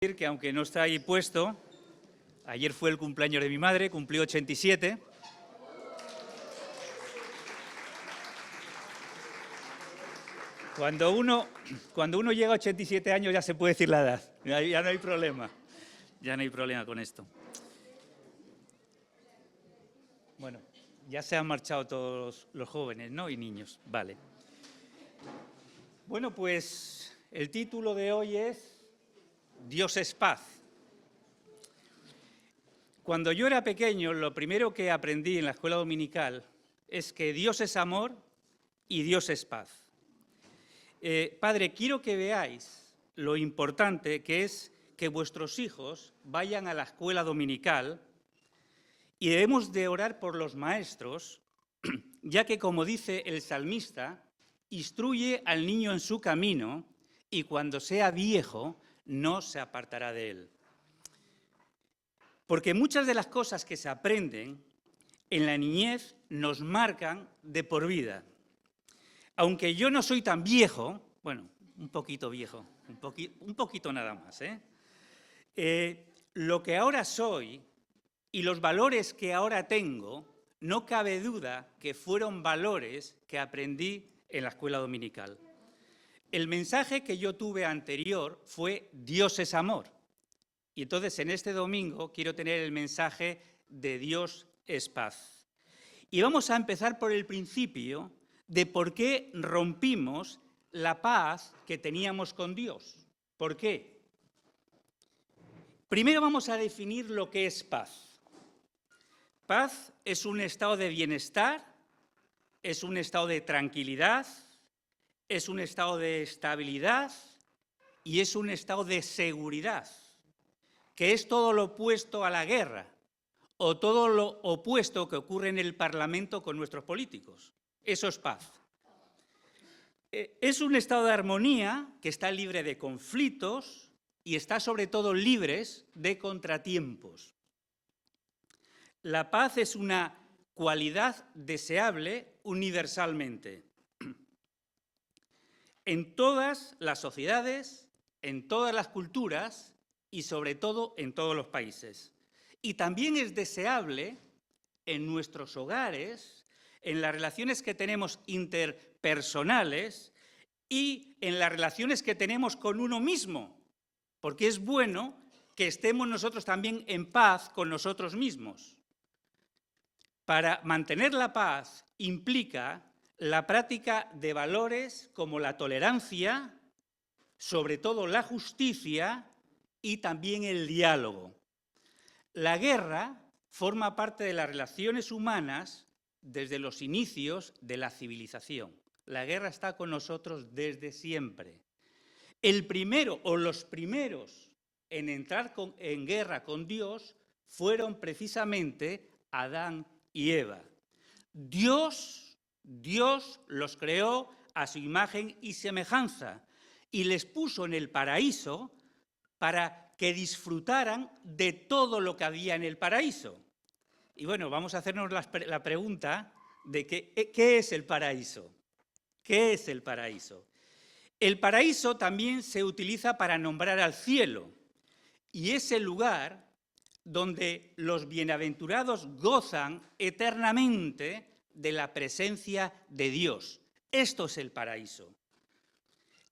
Que aunque no está ahí puesto, ayer fue el cumpleaños de mi madre, cumplió 87. Cuando uno llega a 87 años ya se puede decir la edad, ya no hay problema, ya no hay problema con esto. Bueno, ya se han marchado todos los jóvenes, ¿no? Y niños, vale. Bueno, pues el título de hoy es Dios es paz. Cuando yo era pequeño, lo primero que aprendí en la escuela dominical es que Dios es amor y Dios es paz. Padre, quiero que veáis lo importante que es que vuestros hijos vayan a la escuela dominical y debemos de orar por los maestros, ya que, como dice el salmista, instruye al niño en su camino y cuando sea viejo no se apartará de él. Porque muchas de las cosas que se aprenden en la niñez nos marcan de por vida. Aunque yo no soy tan viejo, bueno, un poquito viejo, un poquito nada más, lo que ahora soy y los valores que ahora tengo, no cabe duda que fueron valores que aprendí en la escuela dominical. El mensaje que yo tuve anterior fue Dios es amor. Y entonces en este domingo quiero tener el mensaje de Dios es paz. Y vamos a empezar por el principio de por qué rompimos la paz que teníamos con Dios. ¿Por qué? Primero vamos a definir lo que es paz. Paz es un estado de bienestar, es un estado de tranquilidad, es un estado de estabilidad y es un estado de seguridad, que es todo lo opuesto a la guerra o todo lo opuesto que ocurre en el Parlamento con nuestros políticos. Eso es paz. Es un estado de armonía que está libre de conflictos y está sobre todo libre de contratiempos. La paz es una cualidad deseable universalmente. En todas las sociedades, en todas las culturas y sobre todo en todos los países. Y también es deseable en nuestros hogares, en las relaciones que tenemos interpersonales y en las relaciones que tenemos con uno mismo, porque es bueno que estemos nosotros también en paz con nosotros mismos. Para mantener la paz implica la práctica de valores como la tolerancia, sobre todo la justicia y también el diálogo. La guerra forma parte de las relaciones humanas desde los inicios de la civilización. La guerra está con nosotros desde siempre. El primero o los primeros en entrar en guerra con Dios fueron precisamente Adán y Eva. Dios los creó a su imagen y semejanza y les puso en el paraíso para que disfrutaran de todo lo que había en el paraíso. Y bueno, vamos a hacernos la pregunta de ¿qué es el paraíso? ¿Qué es el paraíso? El paraíso también se utiliza para nombrar al cielo y es el lugar donde los bienaventurados gozan eternamente de la presencia de Dios. Esto es el paraíso.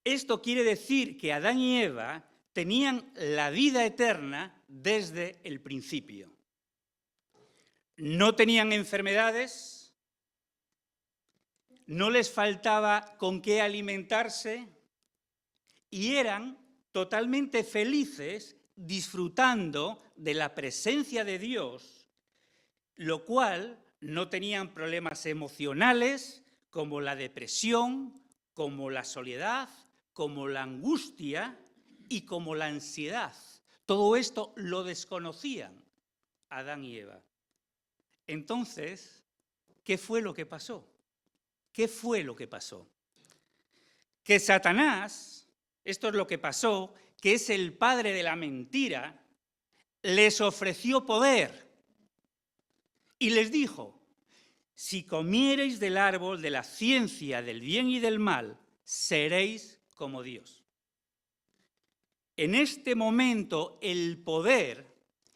Esto quiere decir que Adán y Eva tenían la vida eterna desde el principio. No tenían enfermedades, no les faltaba con qué alimentarse y eran totalmente felices disfrutando de la presencia de Dios, lo cual no tenían problemas emocionales como la depresión, como la soledad, como la angustia y como la ansiedad. Todo esto lo desconocían Adán y Eva. Entonces, ¿qué fue lo que pasó? ¿Qué fue lo que pasó? Que Satanás, esto es lo que pasó, que es el padre de la mentira, les ofreció poder y les dijo: si comiereis del árbol de la ciencia del bien y del mal, seréis como Dios. En este momento el poder,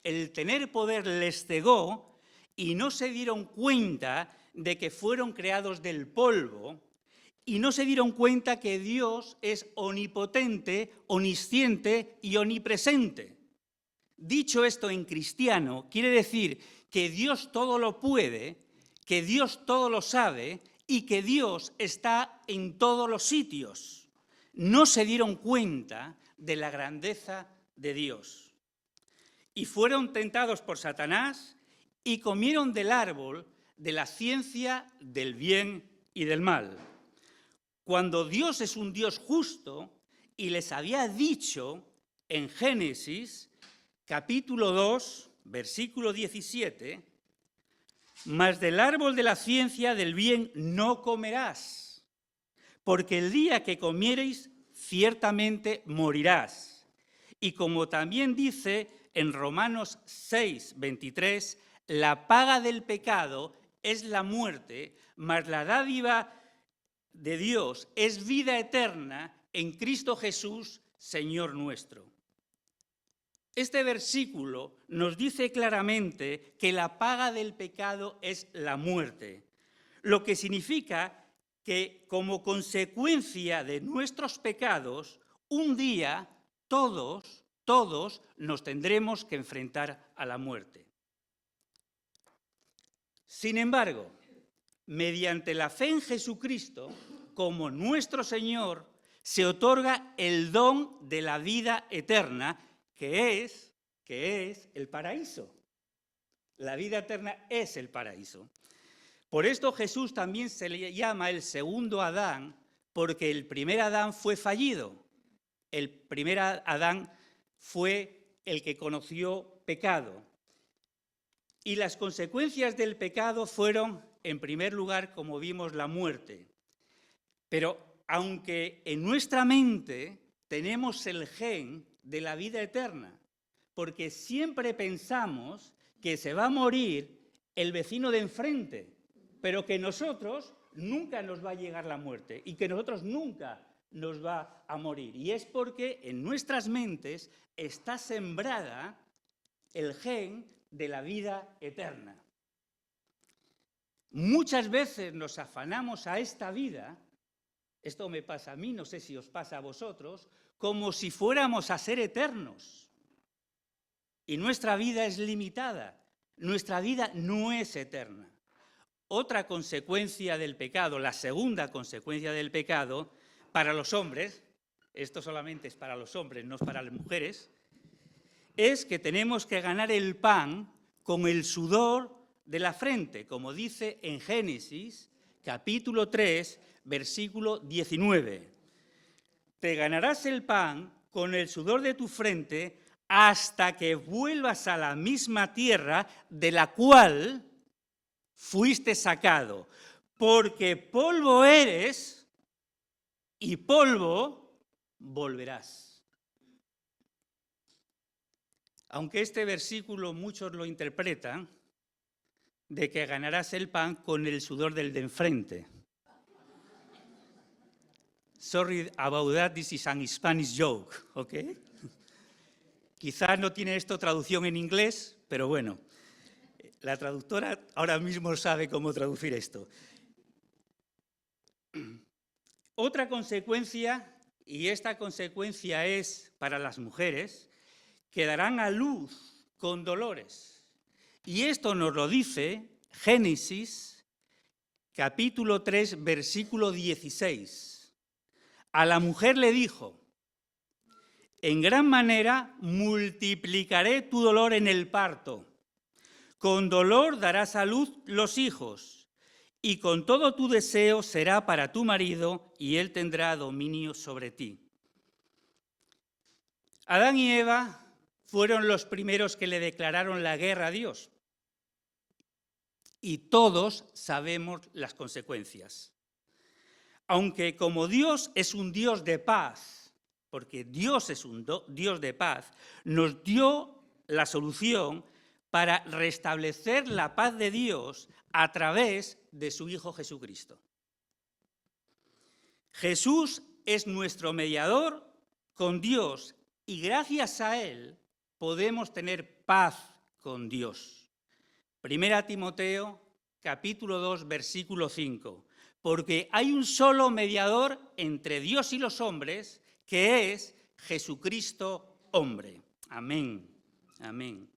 el tener poder les cegó y no se dieron cuenta de que fueron creados del polvo y no se dieron cuenta que Dios es omnipotente, omnisciente y omnipresente. Dicho esto en cristiano, quiere decir que Dios todo lo puede, que Dios todo lo sabe y que Dios está en todos los sitios. No se dieron cuenta de la grandeza de Dios. Y fueron tentados por Satanás y comieron del árbol de la ciencia del bien y del mal. Cuando Dios es un Dios justo y les había dicho en Génesis, capítulo 2, versículo 17, mas del árbol de la ciencia del bien no comerás, porque el día que comiereis ciertamente morirás. Y como también dice en Romanos 6, 23, la paga del pecado es la muerte, mas la dádiva de Dios es vida eterna en Cristo Jesús, Señor nuestro. Este versículo nos dice claramente que la paga del pecado es la muerte, lo que significa que como consecuencia de nuestros pecados, un día todos nos tendremos que enfrentar a la muerte. Sin embargo, mediante la fe en Jesucristo, como nuestro Señor, se otorga el don de la vida eterna, que es el paraíso. La vida eterna es el paraíso. Por esto Jesús también se le llama el segundo Adán, porque el primer Adán fue fallido. El primer Adán fue el que conoció pecado. Y las consecuencias del pecado fueron, en primer lugar, como vimos, la muerte. Pero aunque en nuestra mente tenemos el gen de la vida eterna, porque siempre pensamos que se va a morir el vecino de enfrente, pero que nosotros nunca nos va a llegar la muerte y que nosotros nunca nos va a morir. Y es porque en nuestras mentes está sembrada el gen de la vida eterna. Muchas veces nos afanamos a esta vida, esto me pasa a mí, no sé si os pasa a vosotros, como si fuéramos a ser eternos. Y nuestra vida es limitada, nuestra vida no es eterna. Otra consecuencia del pecado, la segunda consecuencia del pecado, para los hombres, esto solamente es para los hombres, no es para las mujeres, es que tenemos que ganar el pan con el sudor de la frente, como dice en Génesis, capítulo 3, versículo 19. Te ganarás el pan con el sudor de tu frente hasta que vuelvas a la misma tierra de la cual fuiste sacado, porque polvo eres y polvo volverás. Aunque este versículo muchos lo interpretan de que ganarás el pan con el sudor del de enfrente. Sorry about that, this is an Spanish joke, ¿ok? Quizás no tiene esto traducción en inglés, pero bueno, la traductora ahora mismo sabe cómo traducir esto. Otra consecuencia, y esta consecuencia es para las mujeres, que darán a luz con dolores. Y esto nos lo dice Génesis, capítulo 3, versículo 16. A la mujer le dijo, en gran manera multiplicaré tu dolor en el parto. Con dolor darás a luz los hijos, y con todo tu deseo será para tu marido, y él tendrá dominio sobre ti. Adán y Eva fueron los primeros que le declararon la guerra a Dios. Y todos sabemos las consecuencias. Aunque como Dios es un Dios de paz, porque Dios es un Dios de paz, nos dio la solución para restablecer la paz de Dios a través de su Hijo Jesucristo. Jesús es nuestro mediador con Dios y gracias a Él podemos tener paz con Dios. 1 Timoteo, capítulo 2, versículo 5. Porque hay un solo mediador entre Dios y los hombres, que es Jesucristo hombre. Amén. Amén.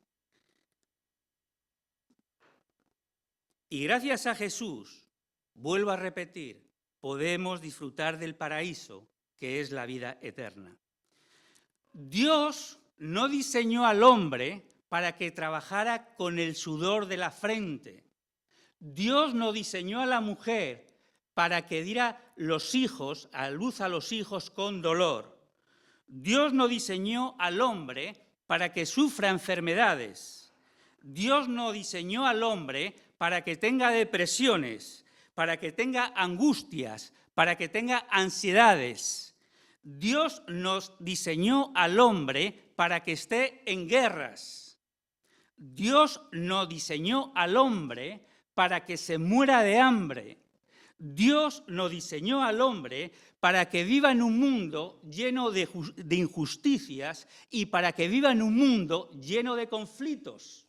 Y gracias a Jesús, vuelvo a repetir, podemos disfrutar del paraíso, que es la vida eterna. Dios no diseñó al hombre para que trabajara con el sudor de la frente. Dios no diseñó a la mujer para que diera a luz a los hijos con dolor. Dios no diseñó al hombre para que sufra enfermedades. Dios no diseñó al hombre para que tenga depresiones, para que tenga angustias, para que tenga ansiedades. Dios nos diseñó al hombre para que esté en guerras. Dios no diseñó al hombre para que se muera de hambre. Dios no diseñó al hombre para que viva en un mundo lleno de injusticias y para que viva en un mundo lleno de conflictos.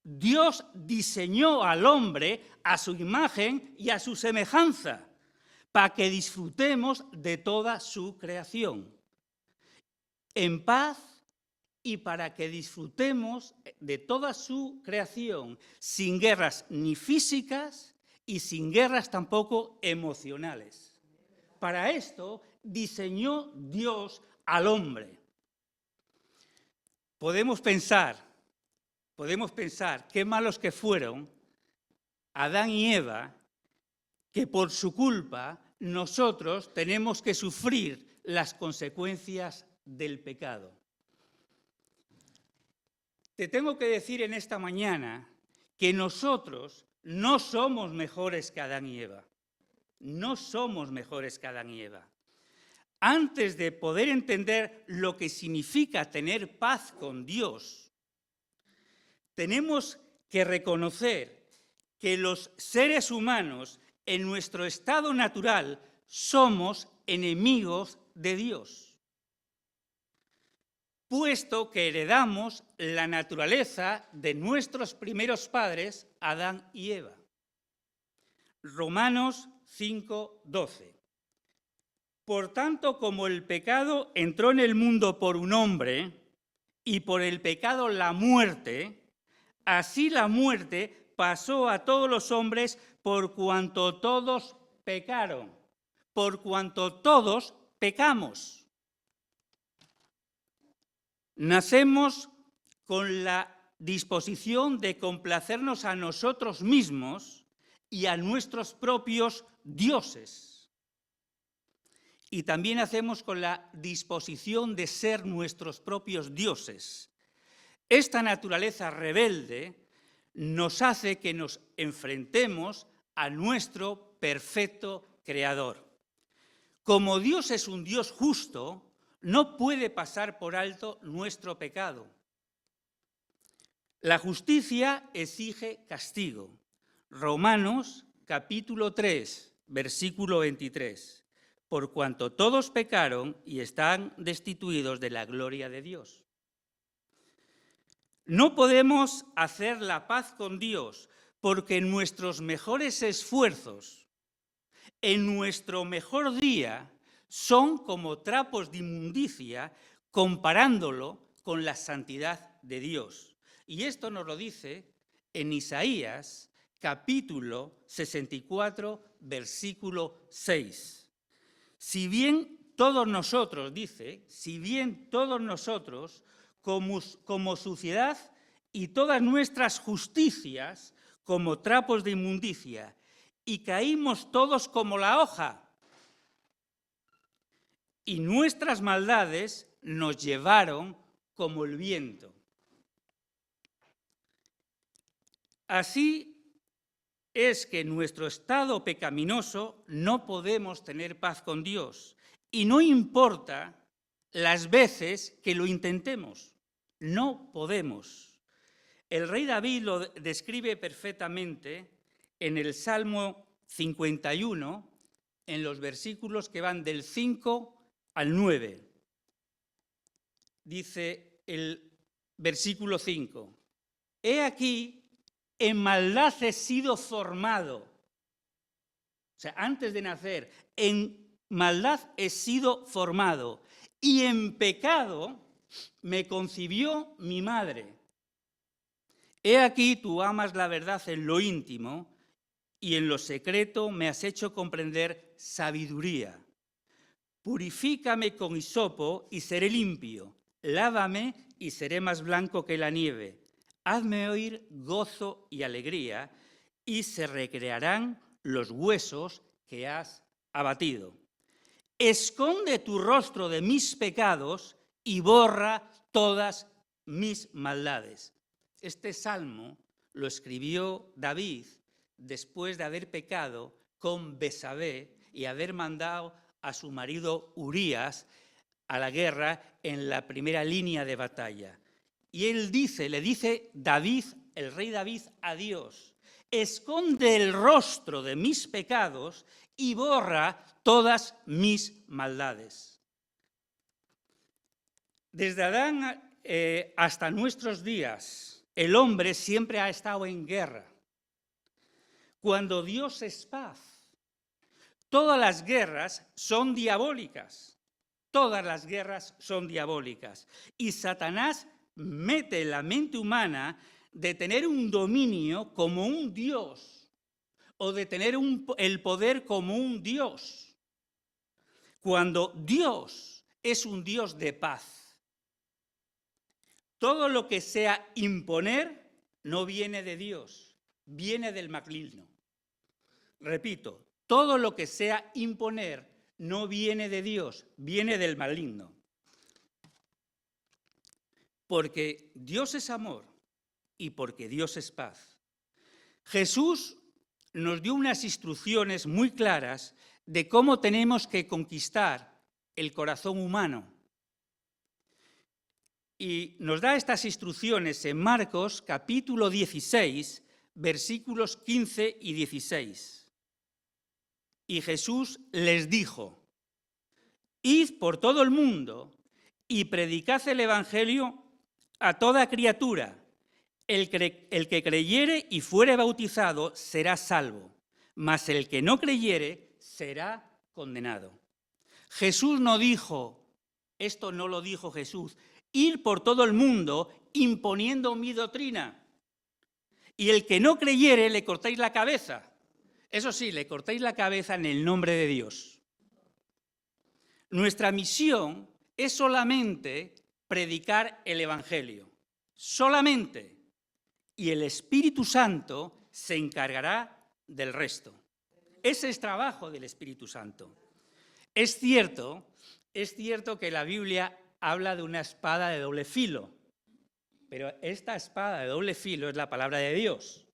Dios diseñó al hombre a su imagen y a su semejanza, para que disfrutemos de toda su creación, en paz, y para que disfrutemos de toda su creación, sin guerras ni físicas y sin guerras tampoco emocionales. Para esto diseñó Dios al hombre. Podemos pensar qué malos que fueron Adán y Eva, que por su culpa nosotros tenemos que sufrir las consecuencias del pecado. Te tengo que decir en esta mañana que nosotros no somos mejores que Adán y Eva. No somos mejores que Adán y Eva. Antes de poder entender lo que significa tener paz con Dios, tenemos que reconocer que los seres humanos, en nuestro estado natural, somos enemigos de Dios, puesto que heredamos la naturaleza de nuestros primeros padres, Adán y Eva. Romanos 5:12. Por tanto, como el pecado entró en el mundo por un hombre, y por el pecado la muerte, así la muerte pasó a todos los hombres por cuanto todos pecaron, por cuanto todos pecamos. Nacemos con la disposición de complacernos a nosotros mismos y a nuestros propios dioses. Y también nacemos con la disposición de ser nuestros propios dioses. Esta naturaleza rebelde nos hace que nos enfrentemos a nuestro perfecto Creador. Como Dios es un Dios justo, no puede pasar por alto nuestro pecado. La justicia exige castigo. Romanos capítulo 3, versículo 23. Por cuanto todos pecaron y están destituidos de la gloria de Dios. No podemos hacer la paz con Dios porque en nuestros mejores esfuerzos, en nuestro mejor día, son como trapos de inmundicia comparándolo con la santidad de Dios. Y esto nos lo dice en Isaías, capítulo 64, versículo 6. Si bien todos nosotros, dice, como suciedad y todas nuestras justicias como trapos de inmundicia, y caímos todos como la hoja, y nuestras maldades nos llevaron como el viento. Así es que en nuestro estado pecaminoso no podemos tener paz con Dios. Y no importa las veces que lo intentemos, no podemos. El rey David lo describe perfectamente en el Salmo 51, en los versículos que van del 5 al 9. dice el versículo 5, he aquí, en maldad he sido formado. O sea, antes de nacer, en maldad he sido formado y en pecado me concibió mi madre. He aquí, tú amas la verdad en lo íntimo y en lo secreto me has hecho comprender sabiduría. Purifícame con hisopo y seré limpio. Lávame y seré más blanco que la nieve. Hazme oír gozo y alegría y se recrearán los huesos que has abatido. Esconde tu rostro de mis pecados y borra todas mis maldades. Este salmo lo escribió David después de haber pecado con Betsabé y haber mandado a su marido Urías a la guerra en la primera línea de batalla. Y él le dice David, el rey David, a Dios, esconde el rostro de mis pecados y borra todas mis maldades. Desde Adán hasta nuestros días, el hombre siempre ha estado en guerra. Cuando Dios es paz, todas las guerras son diabólicas. Todas las guerras son diabólicas. Y Satanás mete en la mente humana de tener un dominio como un Dios o de tener el poder como un Dios. Cuando Dios es un Dios de paz. Todo lo que sea imponer no viene de Dios, viene del maligno. Repito, todo lo que sea imponer no viene de Dios, viene del maligno. Porque Dios es amor y porque Dios es paz. Jesús nos dio unas instrucciones muy claras de cómo tenemos que conquistar el corazón humano. Y nos da estas instrucciones en Marcos capítulo 16, versículos 15 y 16. Y Jesús les dijo, id por todo el mundo y predicad el evangelio a toda criatura. El que creyere y fuere bautizado será salvo, mas el que no creyere será condenado. Jesús no dijo, esto no lo dijo Jesús, ir por todo el mundo imponiendo mi doctrina. Y el que no creyere le cortáis la cabeza. Eso sí, le cortáis la cabeza en el nombre de Dios. Nuestra misión es solamente predicar el evangelio. Solamente. Y el Espíritu Santo se encargará del resto. Ese es trabajo del Espíritu Santo. Es cierto que la Biblia habla de una espada de doble filo, pero esta espada de doble filo es la palabra de Dios,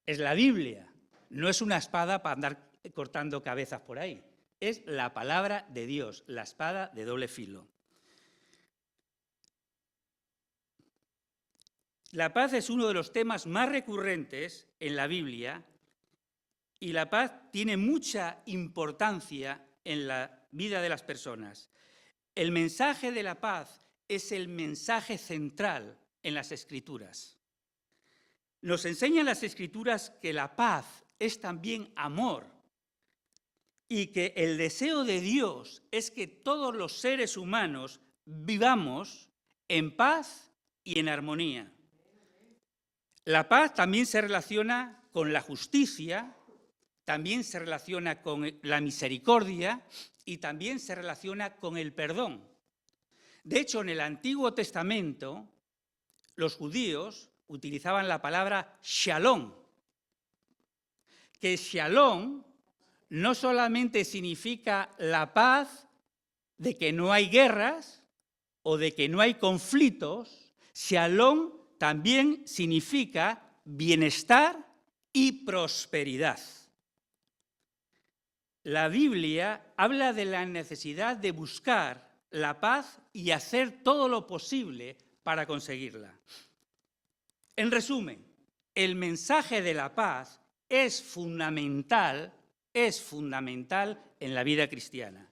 es la Biblia, no es una espada para andar cortando cabezas por ahí, es la palabra de Dios, la espada de doble filo. La paz es uno de los temas más recurrentes en la Biblia y la paz tiene mucha importancia en la vida de las personas. El mensaje de la paz es el mensaje central en las Escrituras. Nos enseñan las Escrituras que la paz es también amor y que el deseo de Dios es que todos los seres humanos vivamos en paz y en armonía. La paz también se relaciona con la justicia, también se relaciona con la misericordia y también se relaciona con el perdón. De hecho, en el Antiguo Testamento, los judíos utilizaban la palabra shalom, que shalom no solamente significa la paz de que no hay guerras o de que no hay conflictos, shalom también significa bienestar y prosperidad. La Biblia habla de la necesidad de buscar la paz y hacer todo lo posible para conseguirla. En resumen, el mensaje de la paz es fundamental en la vida cristiana.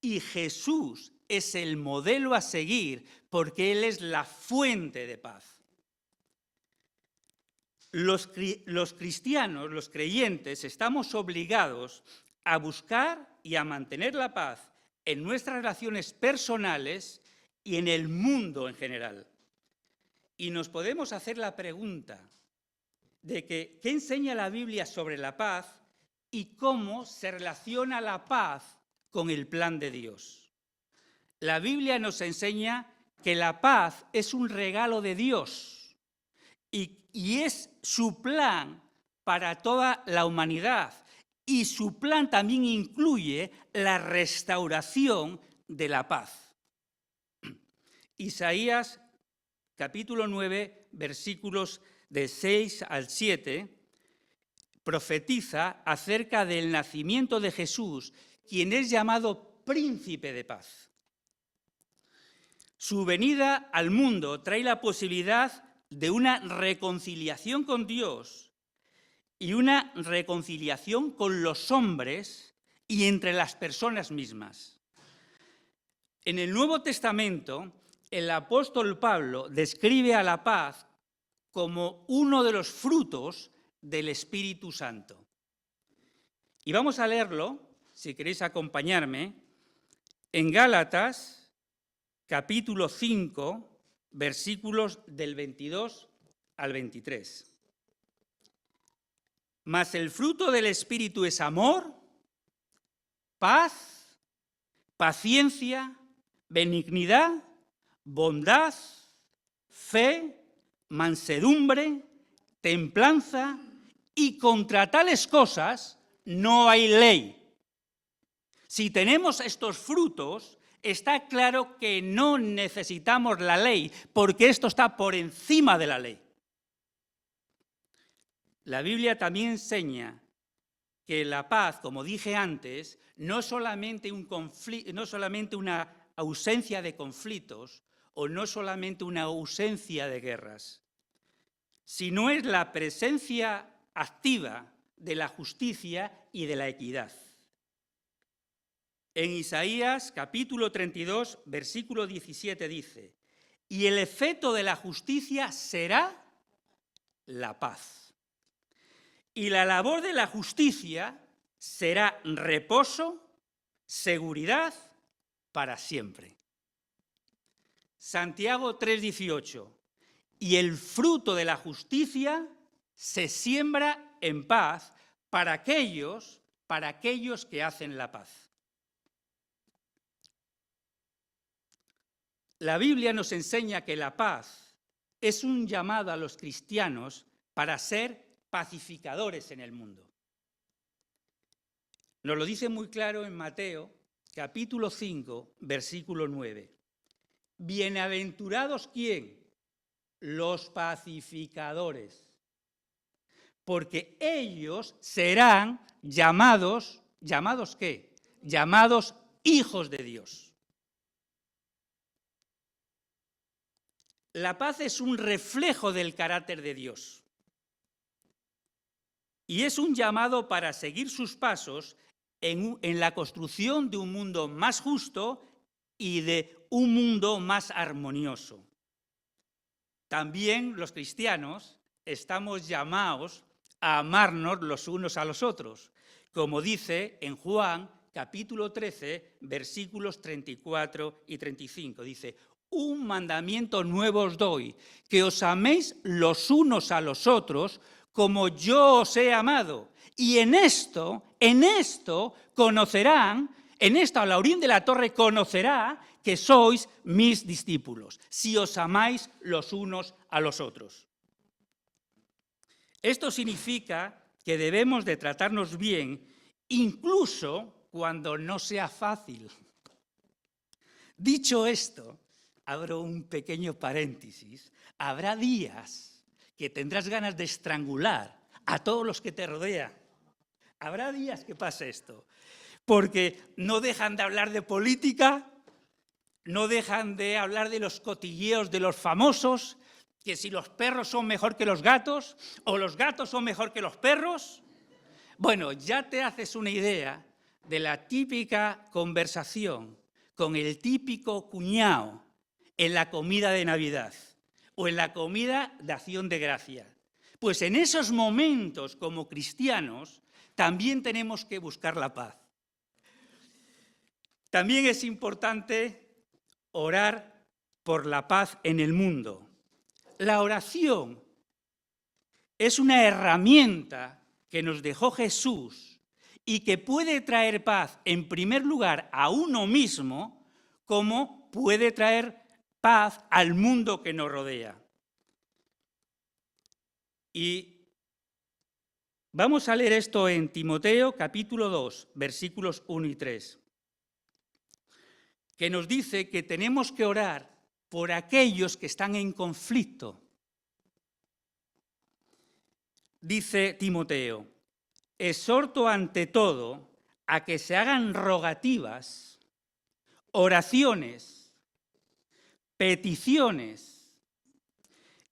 Y Jesús es el modelo a seguir porque Él es la fuente de paz. Los cristianos, los creyentes, estamos obligados a buscar y a mantener la paz en nuestras relaciones personales y en el mundo en general. Y nos podemos hacer la pregunta de ¿qué enseña la Biblia sobre la paz y cómo se relaciona la paz con el plan de Dios? La Biblia nos enseña que la paz es un regalo de Dios y es su plan para toda la humanidad. Y su plan también incluye la restauración de la paz. Isaías capítulo 9, versículos de 6 al 7, profetiza acerca del nacimiento de Jesús, quien es llamado príncipe de paz. Su venida al mundo trae la posibilidad de una reconciliación con Dios y una reconciliación con los hombres y entre las personas mismas. En el Nuevo Testamento, el apóstol Pablo describe a la paz como uno de los frutos del Espíritu Santo. Y vamos a leerlo, si queréis acompañarme, en Gálatas, capítulo 5, versículos del 22 al 23. Mas el fruto del Espíritu es amor, paz, paciencia, benignidad, bondad, fe, mansedumbre, templanza, y contra tales cosas no hay ley. Si tenemos estos frutos, está claro que no necesitamos la ley, porque esto está por encima de la ley. La Biblia también enseña que la paz, como dije antes, no es solamente una ausencia de conflictos o no solamente una ausencia de guerras, sino es la presencia activa de la justicia y de la equidad. En Isaías capítulo 32, versículo 17 dice: y el efecto de la justicia será la paz. Y la labor de la justicia será reposo, seguridad para siempre. Santiago 3:18. Y el fruto de la justicia se siembra en paz para aquellos que hacen la paz. La Biblia nos enseña que la paz es un llamado a los cristianos para ser pacificadores en el mundo. Nos lo dice muy claro en Mateo, capítulo 5, versículo 9. Bienaventurados, ¿quién? Los pacificadores, porque ellos serán llamados, ¿llamados qué? Llamados hijos de Dios. La paz es un reflejo del carácter de Dios y es un llamado para seguir sus pasos en la construcción de un mundo más justo y de un mundo más armonioso. También los cristianos estamos llamados a amarnos los unos a los otros, como dice en Juan capítulo 13, versículos 34 y 35. Dice: un mandamiento nuevo os doy, que os améis los unos a los otros como yo os he amado. Y en esto conocerán, a la orilla de la torre conocerá que sois mis discípulos, si os amáis los unos a los otros. Esto significa que debemos de tratarnos bien, incluso cuando no sea fácil. Dicho esto, abro un pequeño paréntesis. Habrá días que tendrás ganas de estrangular a todos los que te rodean. Habrá días que pase esto, porque no dejan de hablar de política, no dejan de hablar de los cotilleos de los famosos, que si los perros son mejor que los gatos, o los gatos son mejor que los perros. Bueno, ya te haces una idea de la típica conversación con el típico cuñado en la comida de Navidad o en la comida de Acción de Gracia. Pues en esos momentos, como cristianos, también tenemos que buscar la paz. También es importante orar por la paz en el mundo. La oración es una herramienta que nos dejó Jesús y que puede traer paz, en primer lugar, a uno mismo, como puede traer paz al mundo que nos rodea. Y vamos a leer esto en Timoteo, capítulo 2, versículos 1 y 3, que nos dice que tenemos que orar por aquellos que están en conflicto. Dice Timoteo: exhorto ante todo a que se hagan rogativas, oraciones, peticiones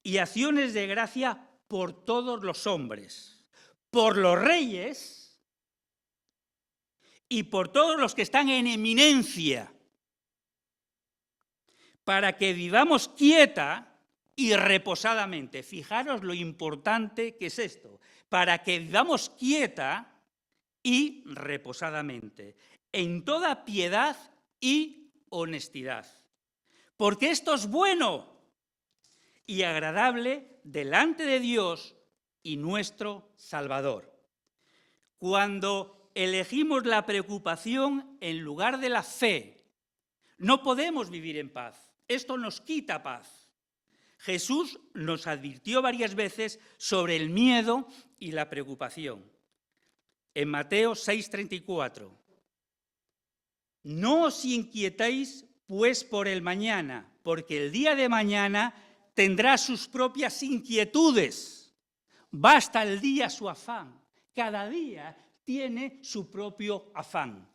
y acciones de gracia por todos los hombres, por los reyes y por todos los que están en eminencia, para que vivamos quieta y reposadamente. Fijaros lo importante que es esto, para que vivamos quieta y reposadamente, en toda piedad y honestidad. Porque esto es bueno y agradable delante de Dios y nuestro Salvador. Cuando elegimos la preocupación en lugar de la fe, no podemos vivir en paz. Esto nos quita paz. Jesús nos advirtió varias veces sobre el miedo y la preocupación. En Mateo 6:34, no os inquietéis pues por el mañana, porque el día de mañana tendrá sus propias inquietudes. Basta el día su afán. Cada día tiene su propio afán.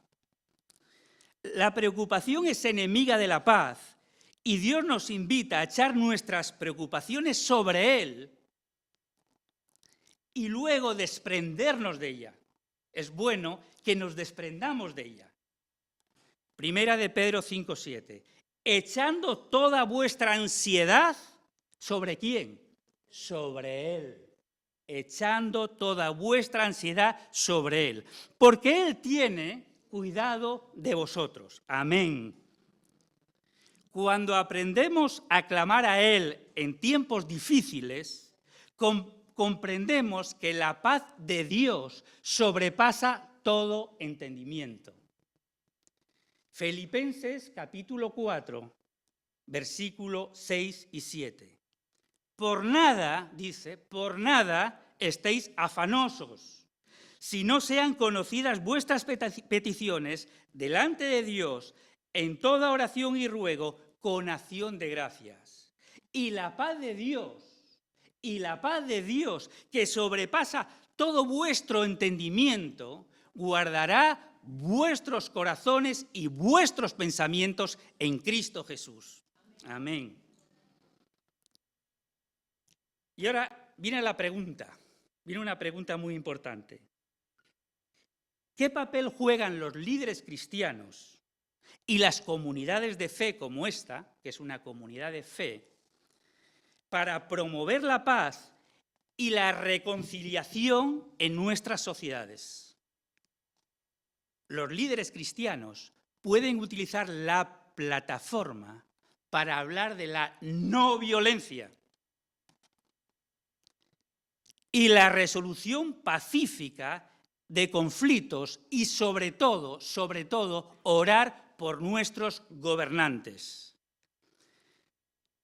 La preocupación es enemiga de la paz y Dios nos invita a echar nuestras preocupaciones sobre Él y luego desprendernos de ella. Es bueno que nos desprendamos de ella. Primera de Pedro 5:7. Echando toda vuestra ansiedad, ¿sobre quién? Sobre Él. Echando toda vuestra ansiedad sobre Él. Porque Él tiene cuidado de vosotros. Amén. Cuando aprendemos a clamar a Él en tiempos difíciles, comprendemos que la paz de Dios sobrepasa todo entendimiento. Filipenses capítulo 4, versículo 6 y 7. Por nada, dice, por nada estéis afanosos, si no sean conocidas vuestras peticiones delante de Dios en toda oración y ruego con acción de gracias. Y la paz de Dios, que sobrepasa todo vuestro entendimiento, guardará vuestros corazones y vuestros pensamientos en Cristo Jesús. Amén. Y ahora viene una pregunta muy importante. ¿Qué papel juegan los líderes cristianos y las comunidades de fe como esta, que es una comunidad de fe, para promover la paz y la reconciliación en nuestras sociedades? Los líderes cristianos pueden utilizar la plataforma para hablar de la no violencia y la resolución pacífica de conflictos y sobre todo, orar por nuestros gobernantes.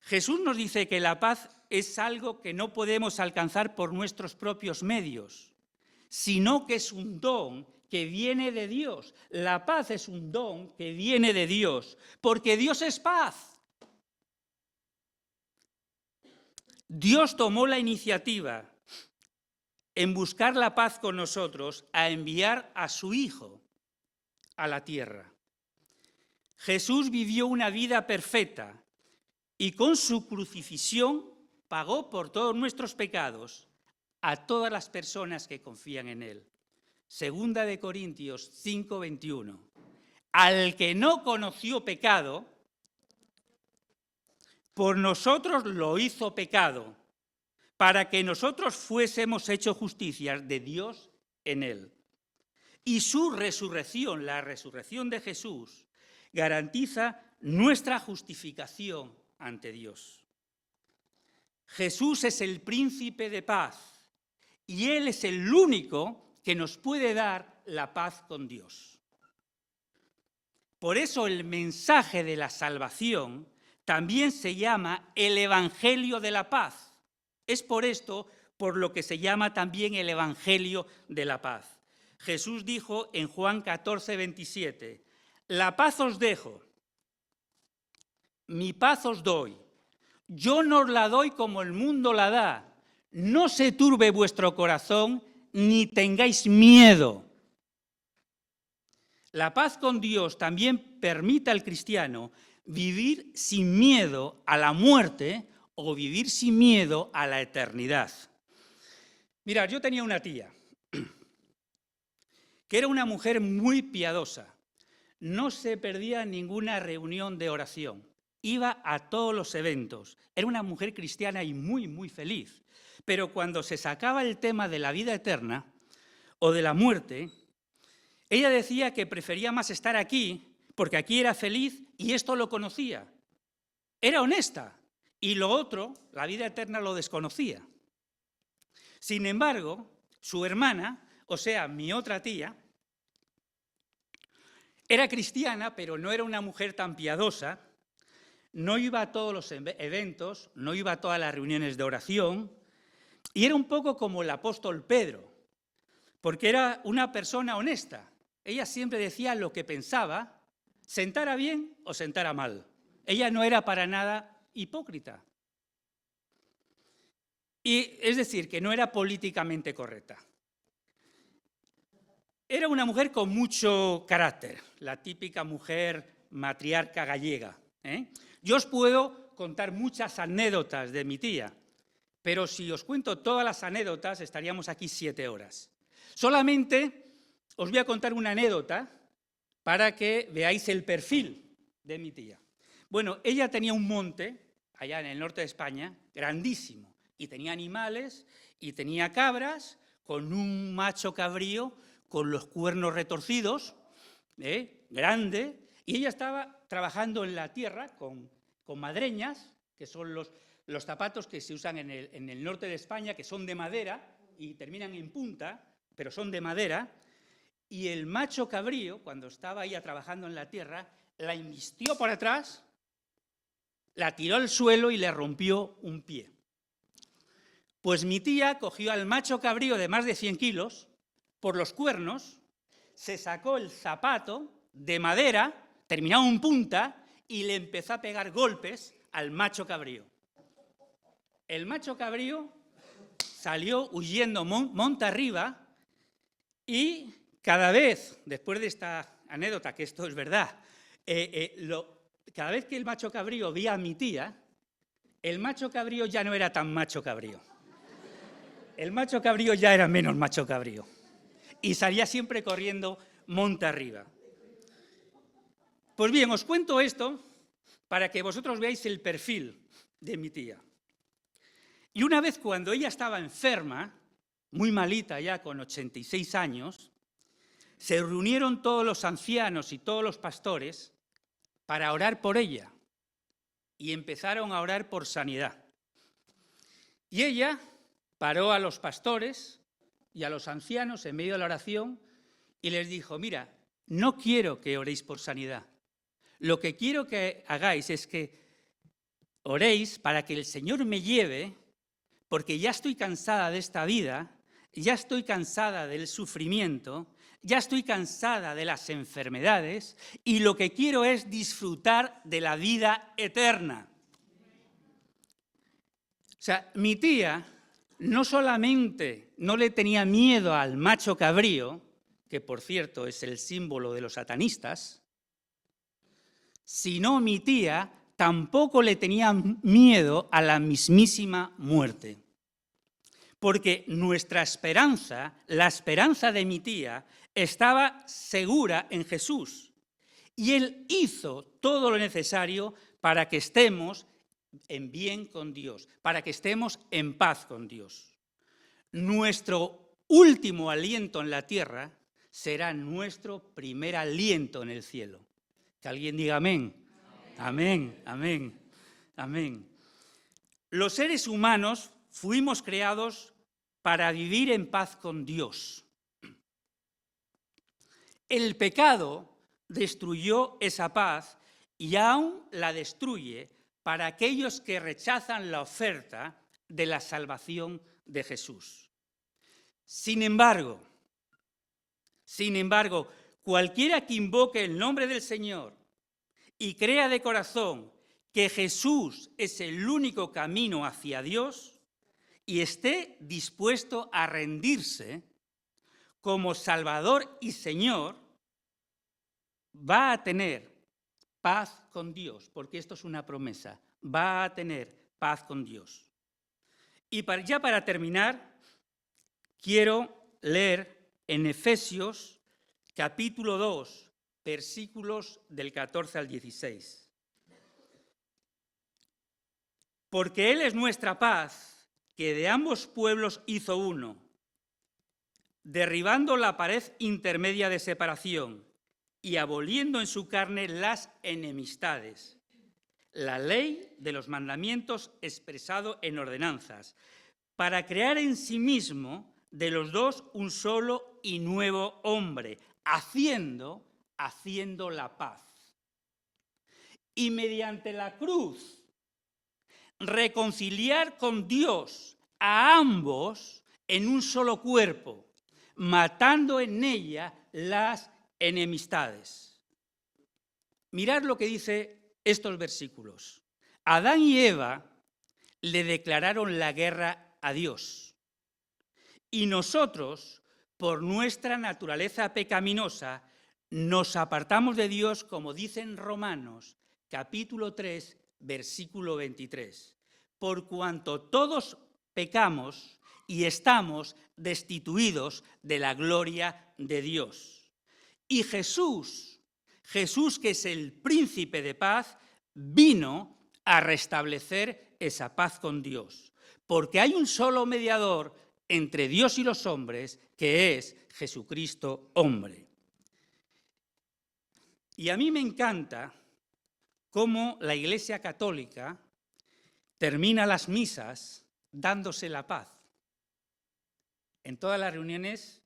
Jesús nos dice que la paz es algo que no podemos alcanzar por nuestros propios medios, sino que es un don que viene de Dios. La paz es un don que viene de Dios, porque Dios es paz. Dios tomó la iniciativa en buscar la paz con nosotros, a enviar a su Hijo a la tierra. Jesús vivió una vida perfecta y con su crucifixión pagó por todos nuestros pecados a todas las personas que confían en Él. Segunda de Corintios 5:21. Al que no conoció pecado, por nosotros lo hizo pecado, para que nosotros fuésemos hechos justicia de Dios en él. Y su resurrección, la resurrección de Jesús, garantiza nuestra justificación ante Dios. Jesús es el príncipe de paz y Él es el único que nos puede dar la paz con Dios. Por eso el mensaje de la salvación también se llama el Evangelio de la paz. Es por esto por lo que se llama también el Evangelio de la paz. Jesús dijo en Juan 14, 27, la paz os dejo, mi paz os doy. Yo no os la doy como el mundo la da. No se turbe vuestro corazón ni tengáis miedo. La paz con Dios también permite al cristiano vivir sin miedo a la muerte o vivir sin miedo a la eternidad. Mirad, yo tenía una tía que era una mujer muy piadosa. No se perdía ninguna reunión de oración. Iba a todos los eventos. Era una mujer cristiana y muy, muy feliz. Pero cuando se sacaba el tema de la vida eterna o de la muerte, ella decía que prefería más estar aquí, porque aquí era feliz y esto lo conocía. Era honesta. Y lo otro, la vida eterna, lo desconocía. Sin embargo, su hermana, o sea, mi otra tía, era cristiana, pero no era una mujer tan piadosa. No iba a todos los eventos, no iba a todas las reuniones de oración, y era un poco como el apóstol Pedro, porque era una persona honesta. Ella siempre decía lo que pensaba, sentara bien o sentara mal. Ella no era para nada hipócrita. Y es decir, que no era políticamente correcta. Era una mujer con mucho carácter, la típica mujer matriarca gallega, Yo os puedo contar muchas anécdotas de mi tía, pero si os cuento todas las anécdotas estaríamos aquí 7 horas. Solamente os voy a contar una anécdota para que veáis el perfil de mi tía. Bueno, ella tenía un monte allá en el norte de España, grandísimo, y tenía animales y tenía cabras con un macho cabrío con los cuernos retorcidos, grande, y ella estaba trabajando en la tierra con madreñas, que son los zapatos que se usan en el norte de España, que son de madera y terminan en punta, pero son de madera, y el macho cabrío, cuando estaba ella trabajando en la tierra, la embistió por atrás, la tiró al suelo y le rompió un pie. Pues mi tía cogió al macho cabrío de más de 100 kilos, por los cuernos, se sacó el zapato de madera, terminado en punta, y le empezó a pegar golpes al macho cabrío. El macho cabrío salió huyendo monte arriba y cada vez, después de esta anécdota, que esto es verdad, cada vez que el macho cabrío veía a mi tía, el macho cabrío ya no era tan macho cabrío. El macho cabrío ya era menos macho cabrío. Y salía siempre corriendo monte arriba. Pues bien, os cuento esto para que vosotros veáis el perfil de mi tía. Y una vez cuando ella estaba enferma, muy malita ya, con 86 años, se reunieron todos los ancianos y todos los pastores para orar por ella. Y empezaron a orar por sanidad. Y ella paró a los pastores y a los ancianos en medio de la oración y les dijo, mira, no quiero que oréis por sanidad. Lo que quiero que hagáis es que oréis para que el Señor me lleve, porque ya estoy cansada de esta vida, ya estoy cansada del sufrimiento, ya estoy cansada de las enfermedades y lo que quiero es disfrutar de la vida eterna. O sea, mi tía no solamente no le tenía miedo al macho cabrío, que por cierto es el símbolo de los satanistas, sino mi tía tampoco le tenía miedo a la mismísima muerte. Porque nuestra esperanza, la esperanza de mi tía, estaba segura en Jesús. Y Él hizo todo lo necesario para que estemos en bien con Dios, para que estemos en paz con Dios. Nuestro último aliento en la tierra será nuestro primer aliento en el cielo. Que alguien diga amén. Amén, amén, amén. Los seres humanos fuimos creados para vivir en paz con Dios. El pecado destruyó esa paz y aún la destruye para aquellos que rechazan la oferta de la salvación de Jesús. Sin embargo, cualquiera que invoque el nombre del Señor y crea de corazón que Jesús es el único camino hacia Dios y esté dispuesto a rendirse como Salvador y Señor, va a tener paz con Dios, porque esto es una promesa, va a tener paz con Dios. Y ya para terminar, quiero leer en Efesios capítulo 2, versículos del 14 al 16. Porque Él es nuestra paz, que de ambos pueblos hizo uno, derribando la pared intermedia de separación y aboliendo en su carne las enemistades, la ley de los mandamientos expresado en ordenanzas, para crear en sí mismo de los dos un solo y nuevo hombre, haciendo la paz. Y mediante la cruz, reconciliar con Dios a ambos en un solo cuerpo, matando en ella las enemistades. Mirad lo que dice estos versículos. Adán y Eva le declararon la guerra a Dios. Y nosotros, por nuestra naturaleza pecaminosa, nos apartamos de Dios, como dice en Romanos, capítulo 3, versículo 23. Por cuanto todos pecamos y estamos destituidos de la gloria de Dios. Y Jesús, que es el príncipe de paz, vino a restablecer esa paz con Dios. Porque hay un solo mediador entre Dios y los hombres, que es Jesucristo hombre. Y a mí me encanta cómo la Iglesia Católica termina las misas dándose la paz. En todas las reuniones,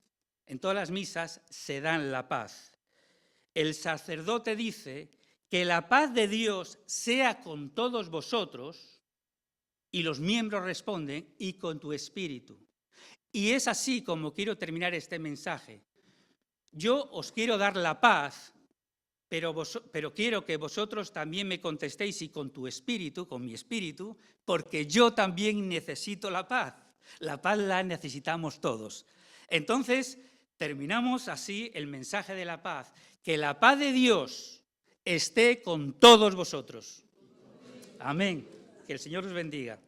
en todas las misas, se dan la paz. El sacerdote dice que la paz de Dios sea con todos vosotros, y los miembros responden, y con tu espíritu. Y es así como quiero terminar este mensaje. Yo os quiero dar la paz, pero quiero que vosotros también me contestéis y con tu espíritu, con mi espíritu, porque yo también necesito la paz. La paz la necesitamos todos. Entonces, terminamos así el mensaje de la paz. Que la paz de Dios esté con todos vosotros. Amén. Que el Señor os bendiga.